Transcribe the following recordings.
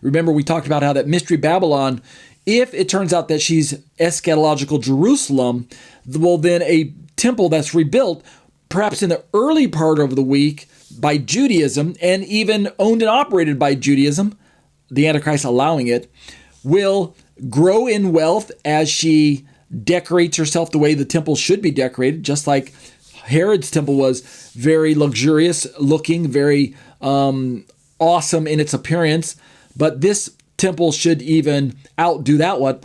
Remember, we talked about how that Mystery Babylon, if it turns out that she's eschatological Jerusalem, well, then a temple that's rebuilt, perhaps in the early part of the week, by Judaism, and even owned and operated by Judaism, the Antichrist allowing it, will grow in wealth as she decorates herself the way the temple should be decorated, just like Herod's temple was very luxurious looking, very awesome in its appearance. But this temple should even outdo that one.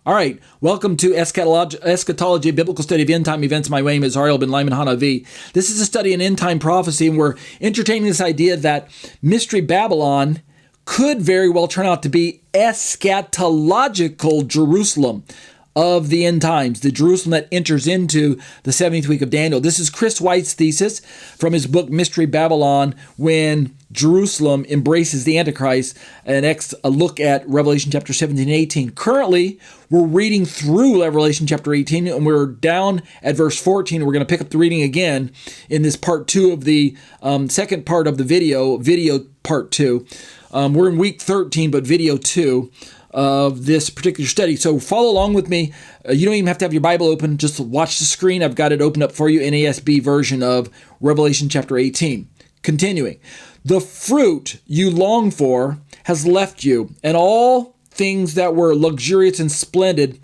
All right, welcome to Eschatology, a biblical study of end-time events. My name is Ariel ben Lyman Hanavi. This is a study in end-time prophecy, and we're entertaining this idea that Mystery Babylon could very well turn out to be eschatological Jerusalem of the end times, the Jerusalem that enters into the 70th week of Daniel. This is Chris White's thesis from his book, Mystery Babylon, when Jerusalem embraces the Antichrist, and a look at Revelation chapter 17 and 18. Currently, we're reading through Revelation chapter 18, and we're down at verse 14. We're going to pick up the reading again in this part 2 of the second part of the video part 2. We're in week 13, but video 2 of this particular study. So follow along with me. You don't even have to have your Bible open. Just watch the screen. I've got it opened up for you, NASB version of Revelation chapter 18. Continuing. The fruit you long for has left you, and all things that were luxurious and splendid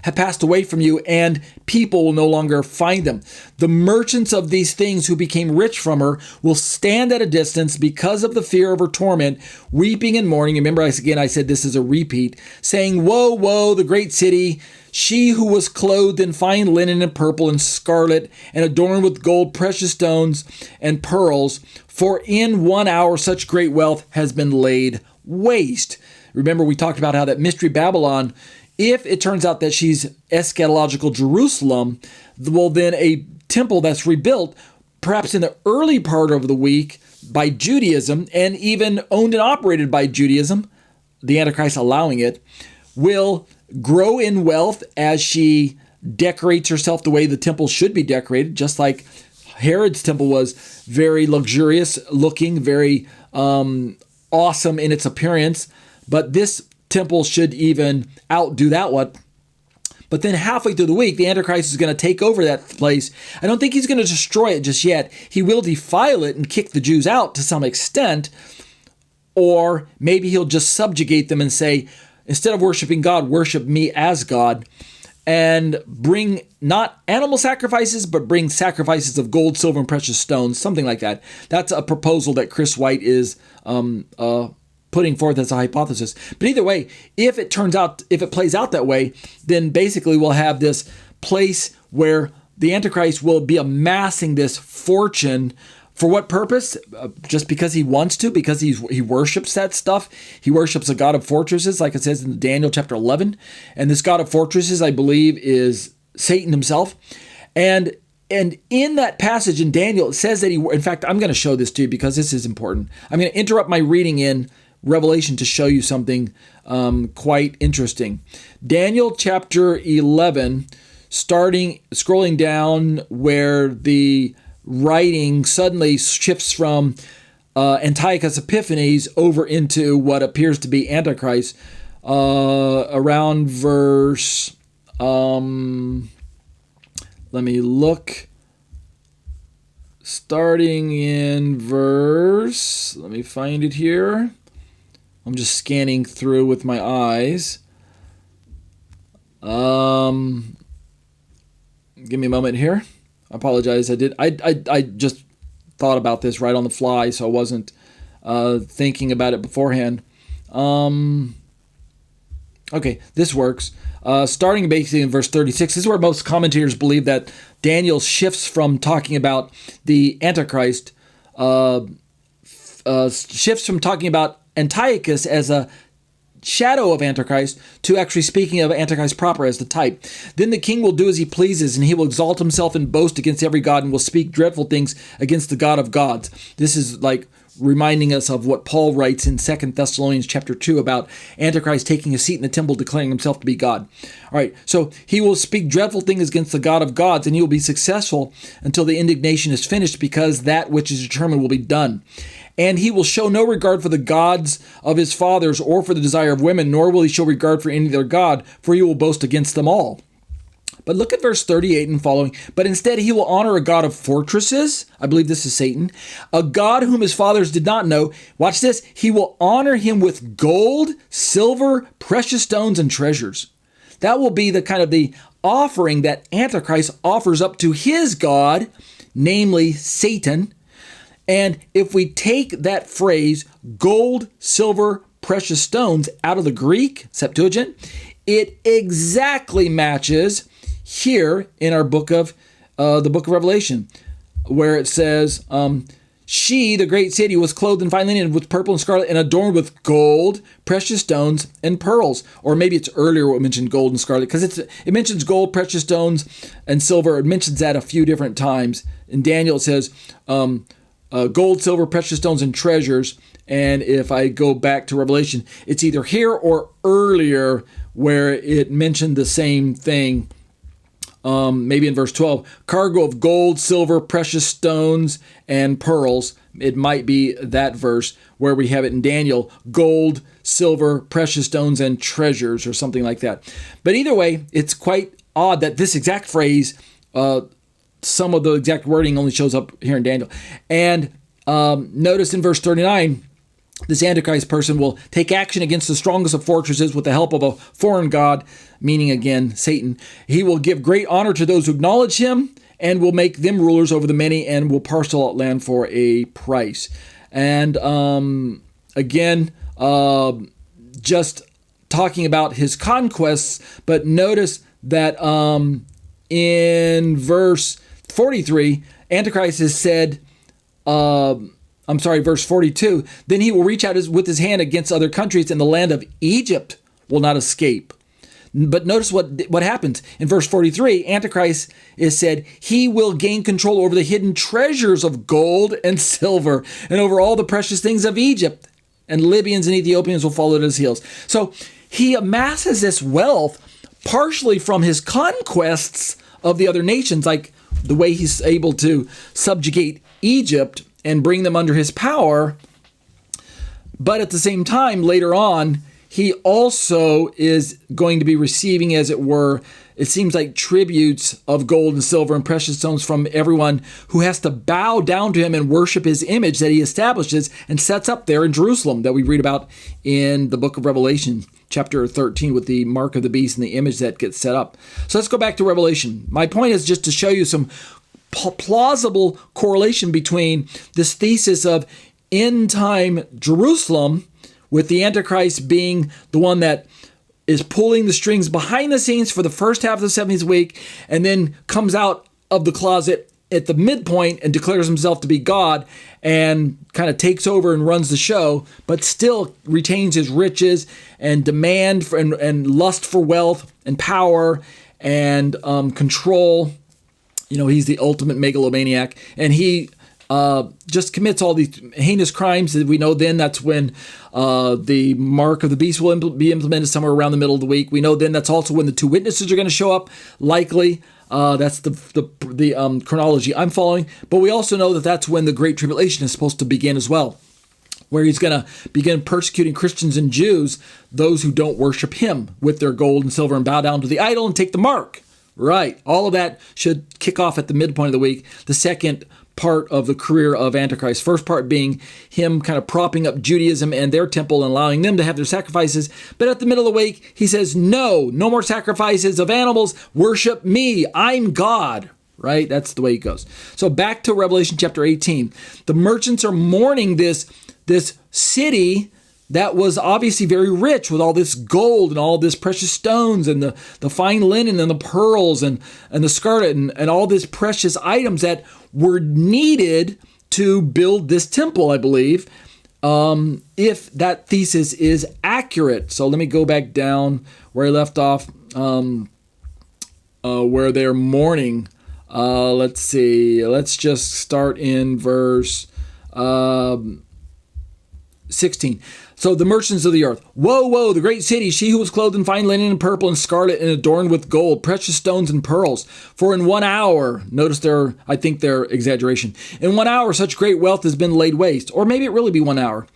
have passed away from you, and people will no longer find them. The merchants of these things who became rich from her will stand at a distance because of the fear of her torment, weeping and mourning. Remember, I said this is a repeat, saying, "Woe, woe, the great city, she who was clothed in fine linen and purple and scarlet and adorned with gold, precious stones, and pearls, for in 1 hour such great wealth has been laid waste." Remember, we talked about how that Mystery Babylon, if it turns out that she's eschatological Jerusalem, well, then a temple that's rebuilt, perhaps in the early part of the week, by Judaism, and even owned and operated by Judaism, the Antichrist allowing it, will grow in wealth as she decorates herself the way the temple should be decorated, just like Herod's temple was very luxurious looking, very awesome in its appearance. But this temple should even outdo that one. But then halfway through the week, the Antichrist is going to take over that place. I don't think he's going to destroy it just yet. He will defile it and kick the Jews out to some extent. Or maybe he'll just subjugate them and say, instead of worshiping God, worship me as God. And bring not animal sacrifices, but bring sacrifices of gold, silver, and precious stones, something like that. That's a proposal that Chris White is putting forth as a hypothesis. But either way, if it plays out that way, then basically we'll have this place where the Antichrist will be amassing this fortune. For what purpose? Just because he wants to, because he worships that stuff. He worships a God of fortresses, like it says in Daniel chapter 11. And this God of fortresses, I believe, is Satan himself. And in that passage in Daniel, it says that in fact, I'm going to show this to you because this is important. I'm going to interrupt my reading in Revelation to show you something quite interesting. Daniel chapter 11, scrolling down where the writing suddenly shifts from Antiochus Epiphanes over into what appears to be Antichrist around verse, let me look, starting in verse, let me find it here. I'm just scanning through with my eyes. Give me a moment here. I apologize. I just thought about this right on the fly, so I wasn't thinking about it beforehand. Okay, this works. Starting basically in verse 36, this is where most commentators believe that Daniel shifts from talking about the Antichrist, shifts from talking about Antiochus as a shadow of Antichrist to actually speaking of Antichrist proper as the type. Then the king will do as he pleases, and he will exalt himself and boast against every god and will speak dreadful things against the God of gods. This is like reminding us of what Paul writes in 2 Thessalonians chapter 2 about Antichrist taking a seat in the temple, declaring himself to be God. All right, so he will speak dreadful things against the God of gods, and he will be successful until the indignation is finished, because that which is determined will be done. And he will show no regard for the gods of his fathers or for the desire of women, nor will he show regard for any other god, for he will boast against them all. But look at verse 38 and following. But instead he will honor a god of fortresses. I believe this is Satan. A god whom his fathers did not know. Watch this. He will honor him with gold, silver, precious stones, and treasures. That will be the kind of the offering that Antichrist offers up to his god, namely Satan. And if we take that phrase, gold, silver, precious stones, out of the Greek Septuagint, it exactly matches here in our book of the book of Revelation, where it says, she, the great city, was clothed in fine linen with purple and scarlet and adorned with gold, precious stones, and pearls. Or maybe it's earlier what mentioned gold and scarlet, because it mentions gold, precious stones, and silver. It mentions that a few different times. In Daniel it says gold, silver, precious stones, and treasures. And if I go back to Revelation, it's either here or earlier where it mentioned the same thing. Maybe in verse 12, cargo of gold, silver, precious stones, and pearls. It might be that verse where we have it in Daniel, gold, silver, precious stones, and treasures, or something like that. But either way, it's quite odd that this exact phrase, some of the exact wording only shows up here in Daniel. And notice in verse 39, this Antichrist person will take action against the strongest of fortresses with the help of a foreign god, meaning again Satan. He will give great honor to those who acknowledge him and will make them rulers over the many and will parcel out land for a price. And again, just talking about his conquests, but notice that in verse 43, Antichrist has said, verse 42, then he will reach out with his hand against other countries, and the land of Egypt will not escape. But notice what happens. In verse 43, Antichrist is said, he will gain control over the hidden treasures of gold and silver, and over all the precious things of Egypt, and Libyans and Ethiopians will follow at his heels. So he amasses this wealth partially from his conquests of the other nations, like the way he's able to subjugate Egypt and bring them under his power. But at the same time, later on, he also is going to be receiving, as it were, it seems like tributes of gold and silver and precious stones from everyone who has to bow down to him and worship his image that he establishes and sets up there in Jerusalem, that we read about in the book of Revelation, chapter 13, with the mark of the beast and the image that gets set up. So let's go back to Revelation. My point is just to show you some plausible correlation between this thesis of end time Jerusalem, with the Antichrist being the one that is pulling the strings behind the scenes for the first half of the 70th week, and then comes out of the closet at the midpoint and declares himself to be God and kind of takes over and runs the show, but still retains his riches and demand for, and lust for wealth and power and control. You know, he's the ultimate megalomaniac, and he just commits all these heinous crimes that we know. Then that's when the mark of the beast will be implemented somewhere around the middle of the week. We know then that's also when the two witnesses are going to show up, likely. That's the chronology I'm following. But we also know that that's when the Great Tribulation is supposed to begin as well, where he's going to begin persecuting Christians and Jews, those who don't worship him, with their gold and silver and bow down to the idol and take the mark. Right. All of that should kick off at the midpoint of the week. The second part of the career of Antichrist. First part being him kind of propping up Judaism and their temple and allowing them to have their sacrifices. But at the middle of the week, he says, no more sacrifices of animals. Worship me. I'm God. Right? That's the way it goes. So back to Revelation chapter 18. The merchants are mourning this city that was obviously very rich with all this gold and all this precious stones and the fine linen and the pearls and the scarlet and all these precious items that were needed to build this temple, I believe, if that thesis is accurate. So let me go back down where I left off, where they're mourning. Let's see. Let's just start in verse 16. So the merchants of the earth. Woe, woe, the great city, she who was clothed in fine linen and purple and scarlet and adorned with gold, precious stones and pearls. For in 1 hour, notice I think their exaggeration, in 1 hour such great wealth has been laid waste. Or maybe it really be 1 hour.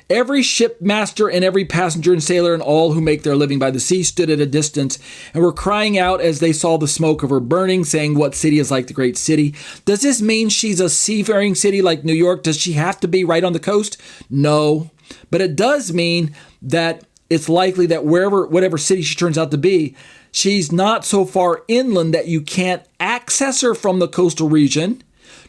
Every shipmaster and every passenger and sailor and all who make their living by the sea stood at a distance and were crying out as they saw the smoke of her burning, saying, what city is like the great city? Does this mean she's a seafaring city like New York? Does she have to be right on the coast? No. But it does mean that it's likely that whatever city she turns out to be, she's not so far inland that you can't access her from the coastal region,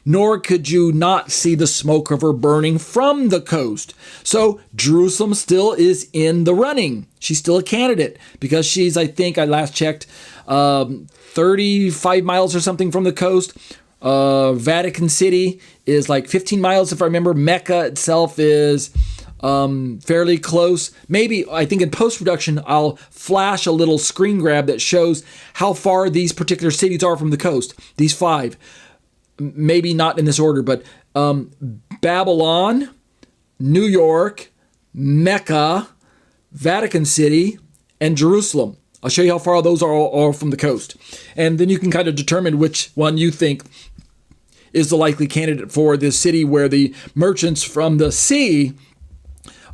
nor could you not see the smoke of her burning from the coast. So Jerusalem still is in the running. She's still a candidate because she's, I think I last checked, 35 miles or something from the coast. Vatican City is like 15 miles, if I remember. Mecca itself is fairly close. Maybe, I think in post-production, I'll flash a little screen grab that shows how far these particular cities are from the coast. These 5. Maybe not in this order, but Babylon, New York, Mecca, Vatican City, and Jerusalem. I'll show you how far those are all from the coast. And then you can kind of determine which one you think is the likely candidate for this city where the merchants from the sea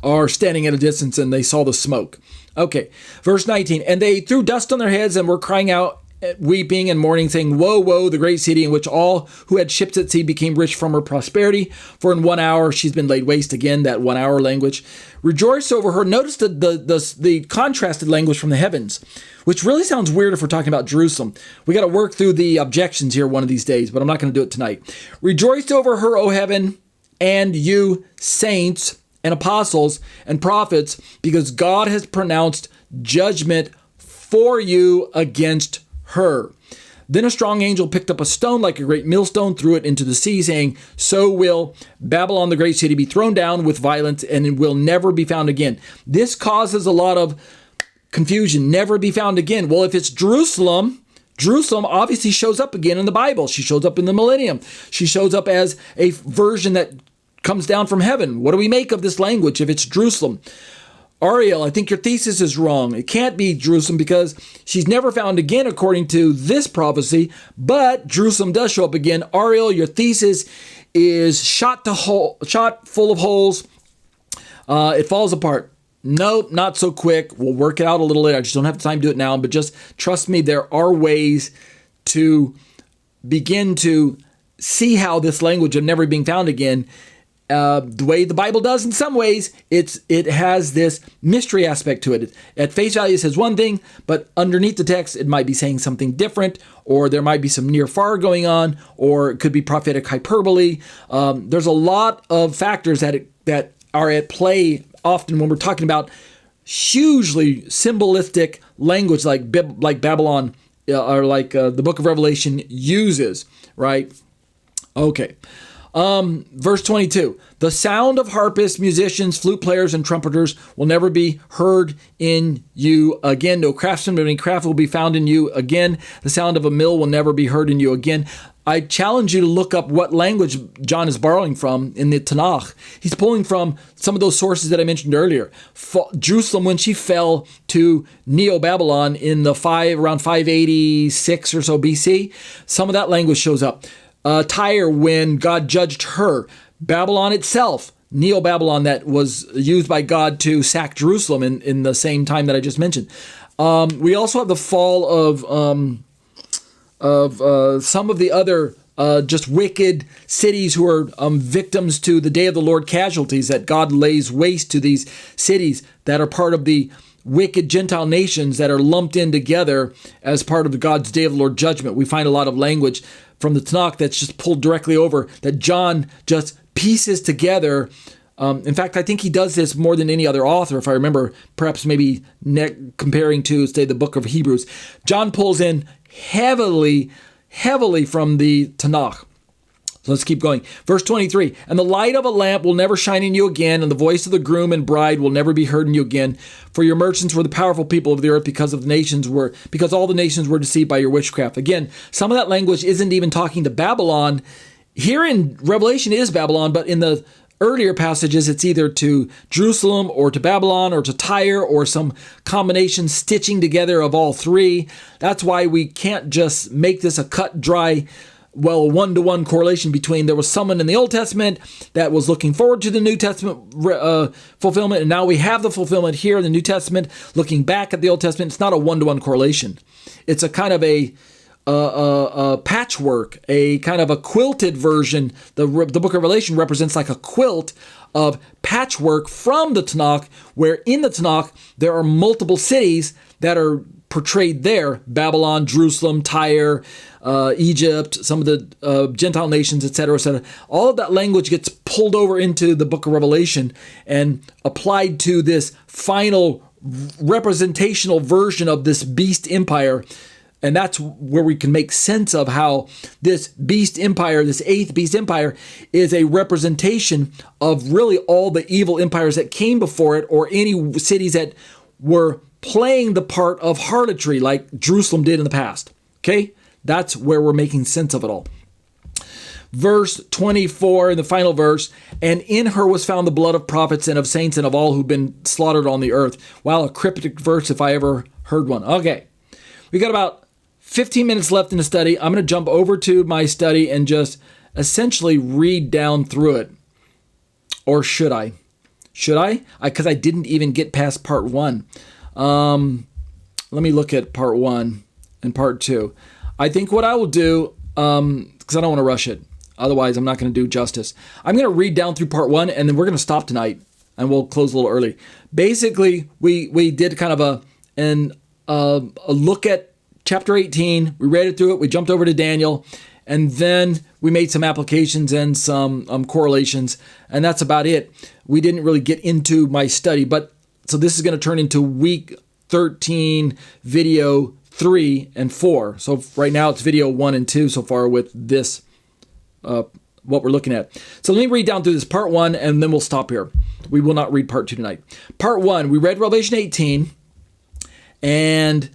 are standing at a distance and they saw the smoke. Okay, verse 19. And they threw dust on their heads and were crying out, weeping and mourning, saying, woe, woe, the great city in which all who had ships at sea became rich from her prosperity. For in 1 hour she's been laid waste. Again, that 1 hour language. Rejoice over her. Notice the contrasted language from the heavens, which really sounds weird if we're talking about Jerusalem. We got to work through the objections here one of these days, but I'm not going to do it tonight. Rejoice over her, O heaven, and you saints and apostles and prophets, because God has pronounced judgment for you against her. Then a strong angel picked up a stone like a great millstone, threw it into the sea, saying, so will Babylon the great city be thrown down with violence, and it will never be found again. This causes a lot of confusion. Never be found again. Well, if it's Jerusalem obviously shows up again in the Bible. She shows up in the millennium. She shows up as a version that comes down from heaven. What do we make of this language if it's Jerusalem? Ariel, I think your thesis is wrong. It can't be Jerusalem because she's never found again according to this prophecy, but Jerusalem does show up again. Ariel, your thesis is shot full of holes. It falls apart. Nope, not so quick. We'll work it out a little later. I just don't have time to do it now, but just trust me, there are ways to begin to see how this language of never being found again, the way the Bible does in some ways, it has this mystery aspect to it. At face value, it says one thing, but underneath the text, it might be saying something different, or there might be some near-far going on, or it could be prophetic hyperbole. There's a lot of factors that are at play often when we're talking about hugely symbolistic language like Babylon or like the book of Revelation uses, right? Okay. Verse 22, the sound of harpists, musicians, flute players, and trumpeters will never be heard in you again. No craftsman of any craft will be found in you again. The sound of a mill will never be heard in you again. I challenge you to look up what language John is borrowing from in the Tanakh. He's pulling from some of those sources that I mentioned earlier. Jerusalem, when she fell to Neo-Babylon in around 586 or so BC, some of that language shows up. Tyre, when God judged her. Babylon itself, Neo-Babylon, that was used by God to sack Jerusalem in the same time that I just mentioned. We also have the fall of some of the other just wicked cities who are victims to the day of the Lord casualties, that God lays waste to these cities that are part of the wicked Gentile nations that are lumped in together as part of God's day of the Lord judgment. We find a lot of language from the Tanakh that's just pulled directly over, that John just pieces together. In fact, I think he does this more than any other author, if I remember, perhaps maybe comparing to, say, the book of Hebrews. John pulls in heavily from the Tanakh. So let's keep going. Verse 23, and the light of a lamp will never shine in you again, and the voice of the groom and bride will never be heard in you again. For your merchants were the powerful people of the earth, because all the nations were deceived by your witchcraft. Again, some of that language isn't even talking to Babylon. Here in Revelation is Babylon, but in the earlier passages, it's either to Jerusalem or to Babylon or to Tyre or some combination stitching together of all three. That's why we can't just make this a cut dry, one-to-one correlation between there was someone in the Old Testament that was looking forward to the New Testament fulfillment, and now we have the fulfillment here in the New Testament, looking back at the Old Testament. It's not a one-to-one correlation. It's a kind of a patchwork, a kind of a quilted version. The book of Revelation represents like a quilt of patchwork from the Tanakh, where in the Tanakh there are multiple cities that are portrayed there: Babylon, Jerusalem, Tyre, Egypt, some of the Gentile nations, etc., etc. All of that language gets pulled over into the book of Revelation and applied to this final representational version of this beast empire. And that's where we can make sense of how this beast empire, this eighth beast empire, is a representation of really all the evil empires that came before it, or any cities that were playing the part of harlotry like Jerusalem did in the past. Okay? That's where we're making sense of it all. Verse 24, in the final verse, and in her was found the blood of prophets and of saints and of all who've been slaughtered on the earth. Wow, a cryptic verse if I ever heard one. Okay, we got about 15 minutes left in the study. I'm going to jump over to my study and just essentially read down through it. Or should I? Should I? Because I didn't even get past part 1. Let me look at part 1 and part 2. I think what I will do, because I don't want to rush it, otherwise I'm not going to do justice. I'm going to read down through part 1, and then we're going to stop tonight, and we'll close a little early. Basically, we did kind of a look at chapter 18, we read it through it, we jumped over to Daniel, and then we made some applications and some correlations, and that's about it. We didn't really get into my study, but so this is going to turn into week 13, video 3 and 4. So right now it's video 1 and 2 so far with this, what we're looking at. So let me read down through this part 1, and then we'll stop here. We will not read part 2 tonight. Part 1, we read Revelation 18, and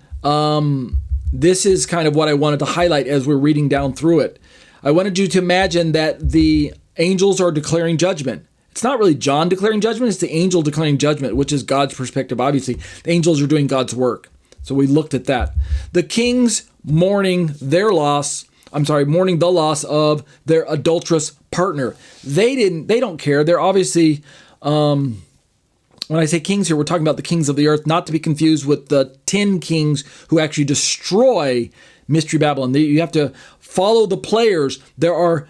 this is kind of what I wanted to highlight as we're reading down through it. I wanted you to imagine that the angels are declaring judgment. It's not really John declaring judgment, it's the angel declaring judgment, which is God's perspective, obviously. The angels are doing God's work. So we looked at that. The kings mourning the loss of their adulterous partner. They don't care. They're obviously, when I say kings here, we're talking about the kings of the earth, not to be confused with the 10 kings who actually destroy Mystery Babylon. You have to follow the players. There are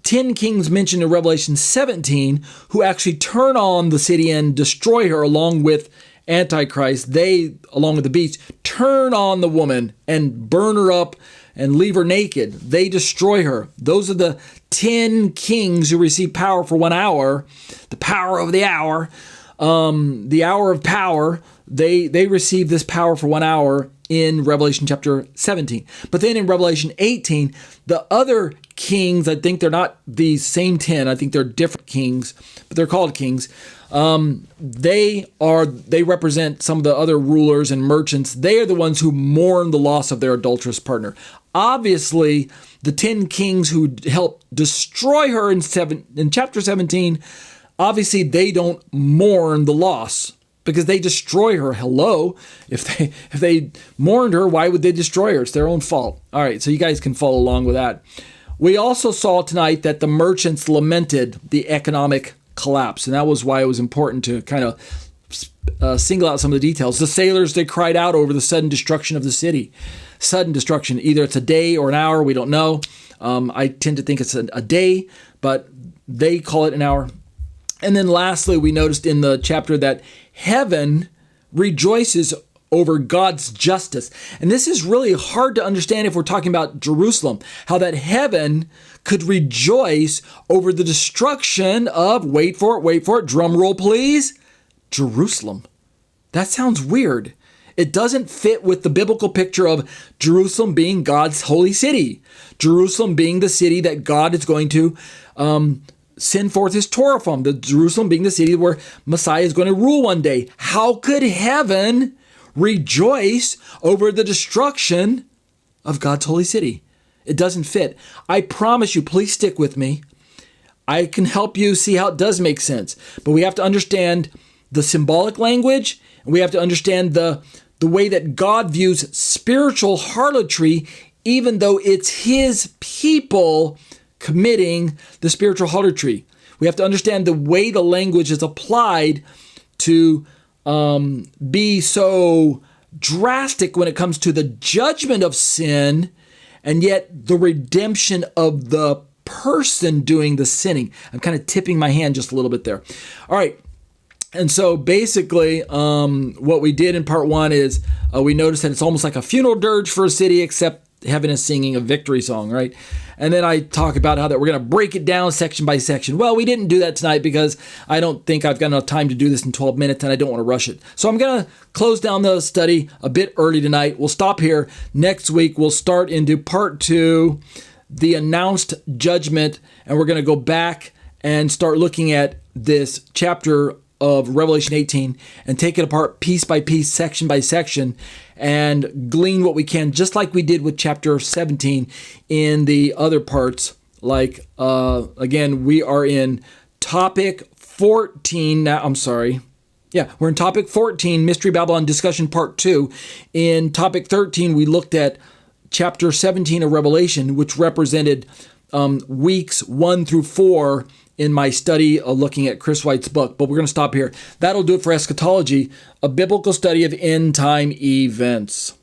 10 kings mentioned in Revelation 17 who actually turn on the city and destroy her along with Antichrist. They, along with the beast, turn on the woman and burn her up and leave her naked. They destroy her. Those are the 10 kings who receive power for 1 hour, the power of the hour. The hour of power, they receive this power for 1 hour in Revelation chapter 17. But then in Revelation 18, the other kings, I think they're not these same 10, I think they're different kings, but they're called kings. They represent some of the other rulers and merchants. They are the ones who mourn the loss of their adulterous partner. Obviously, the 10 kings who helped destroy her in chapter 17, obviously, they don't mourn the loss because they destroy her. Hello. If they mourned her, why would they destroy her? It's their own fault. All right, so you guys can follow along with that. We also saw tonight that the merchants lamented the economic collapse, and that was why it was important to kind of single out some of the details. The sailors, they cried out over the sudden destruction of the city. Sudden destruction. Either it's a day or an hour, we don't know. I tend to think it's a day, but they call it an hour. And then lastly, we noticed in the chapter that heaven rejoices over God's justice. And this is really hard to understand if we're talking about Jerusalem, how that heaven could rejoice over the destruction of, wait for it, drum roll please, Jerusalem. That sounds weird. It doesn't fit with the biblical picture of Jerusalem being God's holy city. Jerusalem being the city that God is going to send forth his Torah from. The Jerusalem being the city where Messiah is going to rule one day. How could heaven rejoice over the destruction of God's holy city? It doesn't fit. I promise you, please stick with me. I can help you see how it does make sense. But we have to understand the symbolic language, and we have to understand the way that God views spiritual harlotry, even though it's his people committing the spiritual harlotry. We have to understand the way the language is applied to be so drastic when it comes to the judgment of sin, and yet the redemption of the person doing the sinning. I'm kind of tipping my hand just a little bit there. All right. And so basically, what we did in part one is we noticed that it's almost like a funeral dirge for a city, except heaven is singing a victory song, right? And then I talk about how that we're going to break it down section by section. Well, we didn't do that tonight because I don't think I've got enough time to do this in 12 minutes, and I don't want to rush it. So I'm going to close down the study a bit early tonight. We'll stop here. Next week, we'll start into part two, the announced judgment, and we're going to go back and start looking at this chapter of Revelation 18 and take it apart piece by piece, section by section, and glean what we can, just like we did with chapter 17 in the other parts. Like, again, we are in topic 14 now. I'm sorry. Yeah, we're in topic 14, Mystery Babylon discussion part 2. In topic 13, we looked at chapter 17 of Revelation, which represented weeks 1 through 4 in my study looking at Chris White's book. But we're going to stop here. That'll do it for Eschatology, a biblical study of end time events.